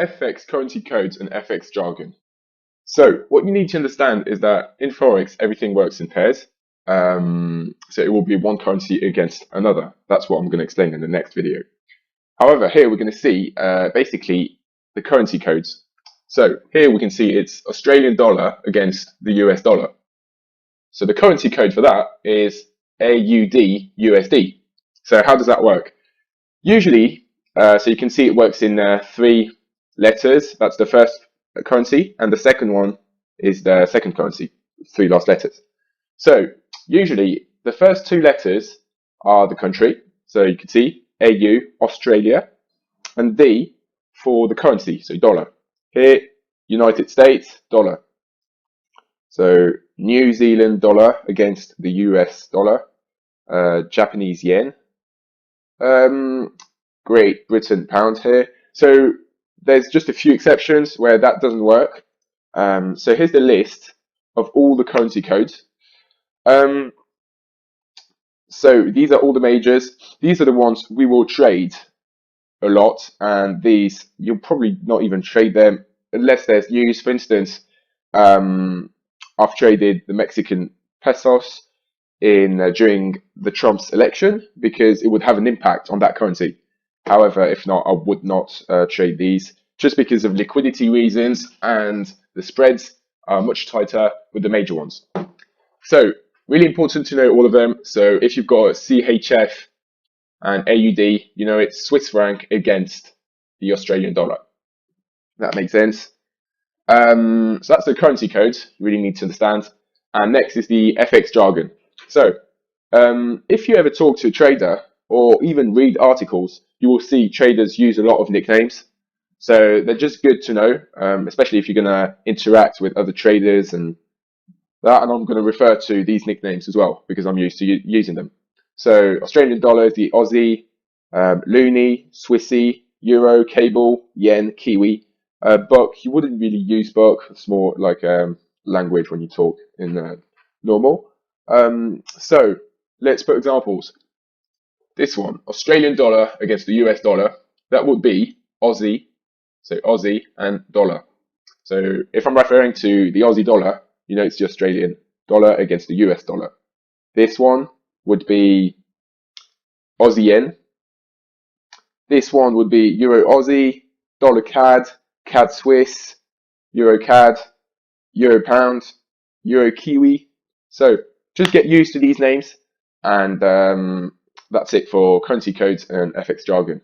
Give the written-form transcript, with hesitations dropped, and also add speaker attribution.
Speaker 1: FX currency codes and FX jargon. So what you need to understand is that in Forex, everything works in pairs. So it will be one currency against another. That's what I'm going to explain in the next video. However, here we're going to see basically the currency codes. So here we can see it's Australian dollar against the US dollar. So the currency code for that is AUD USD. So how does that work? Usually, so you can see it works in 3 letters. That's the first currency, and the second one is the second currency, 3 last letters. So usually the first 2 letters are the country. So you can see AU, Australia, and D for the currency, so dollar. Here, United States, dollar. So New Zealand dollar against the US dollar, Japanese yen, Great Britain pound here. So there's just a few exceptions where that doesn't work. So here's the list of all the currency codes. So these are all the majors. These are the ones we will trade a lot, and these you'll probably not even trade them unless there's news. For instance, I've traded the Mexican pesos in during the Trump's election because it would have an impact on that currency. However, if not, I would not trade these just because of liquidity reasons, and the spreads are much tighter with the major ones. So really important to know all of them. So if you've got CHF and AUD, you know it's Swiss franc against the Australian dollar. That makes sense. So that's the currency codes you really need to understand. And next is the FX jargon. So if you ever talk to a trader or even read articles, you will see traders use a lot of nicknames. So they're just good to know, especially if you're going to interact with other traders and that. And I'm going to refer to these nicknames as well because I'm used to using them. So Australian dollar is the Aussie, Loonie, Swissy, Euro, Cable, Yen, Kiwi. Buck, you wouldn't really use buck. It's more like language when you talk in normal. So let's put examples. This one, Australian dollar against the US dollar, that would be Aussie, so Aussie and dollar. So if I'm referring to the Aussie dollar, you know it's the Australian dollar against the US dollar. This one would be Aussie yen. This one would be Euro Aussie, dollar CAD, CAD Swiss, Euro CAD, Euro pound, Euro Kiwi. So just get used to these names, and that's it for currency codes and FX jargon.